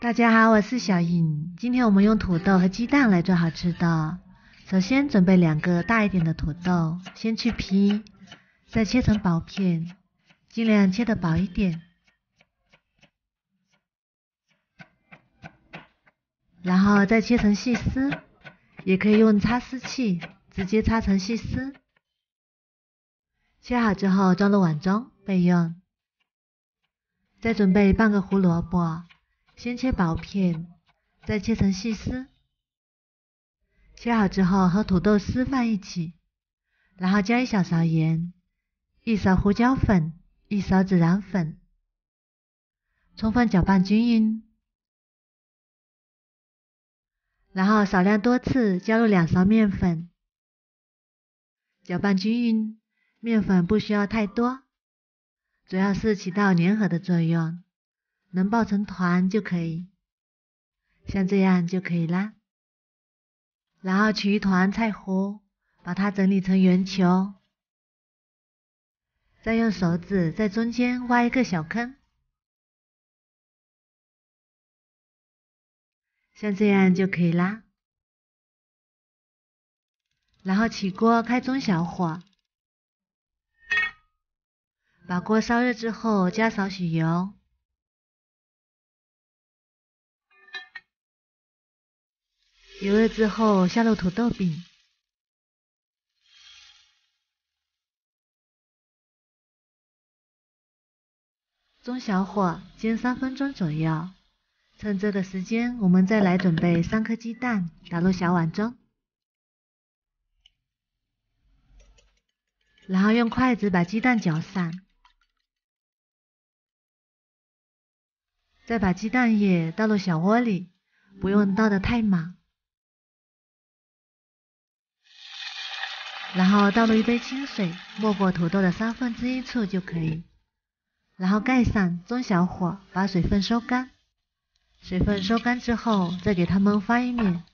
大家好，我是小颖。今天我们用土豆和鸡蛋来做好吃的。首先准备2个大一点的土豆，先去皮，再切成薄片，尽量切得薄一点。然后再切成细丝，也可以用擦丝器直接擦成细丝。切好之后装入碗中备用。再准备半个胡萝卜，先切薄片，再切成细丝。切好之后和土豆丝放一起，然后加1小勺盐，1勺胡椒粉，1勺孜然粉，充分搅拌均匀。然后少量多次加入2勺面粉，搅拌均匀。面粉不需要太多，主要是起到粘合的作用，能抱成团就可以，像这样就可以啦。然后取一团菜糊，把它整理成圆球，再用手指在中间挖一个小坑，像这样就可以啦。然后起锅开中小火，把锅烧热之后加少许油，油热之后下入土豆饼，中小火煎3分钟左右。趁这个时间，我们再来准备3颗鸡蛋，打入小碗中，然后用筷子把鸡蛋搅散，再把鸡蛋液倒入小锅里，不用倒得太满。然后倒入1杯清水，没过土豆的1/3处就可以。然后盖上，中小火把水分收干。水分收干之后，再给它焖翻一面。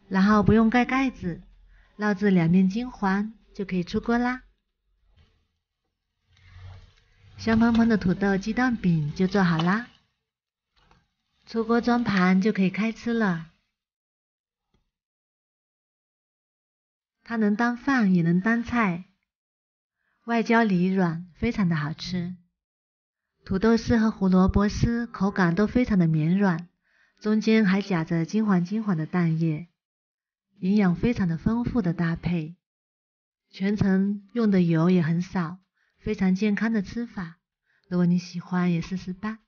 然后不用盖盖子，烙至2面金黄就可以出锅啦。香喷喷的土豆鸡蛋饼就做好啦。出锅装盘就可以开吃了。它能当饭也能当菜，外焦里软，非常的好吃。土豆丝和胡萝卜丝口感都非常的绵软，中间还夹着金黄的蛋液，营养非常的丰富的搭配。全程用的油也很少，非常健康的吃法。如果你喜欢也试试吧。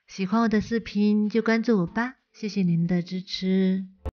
喜欢我的视频就关注我吧，谢谢您的支持。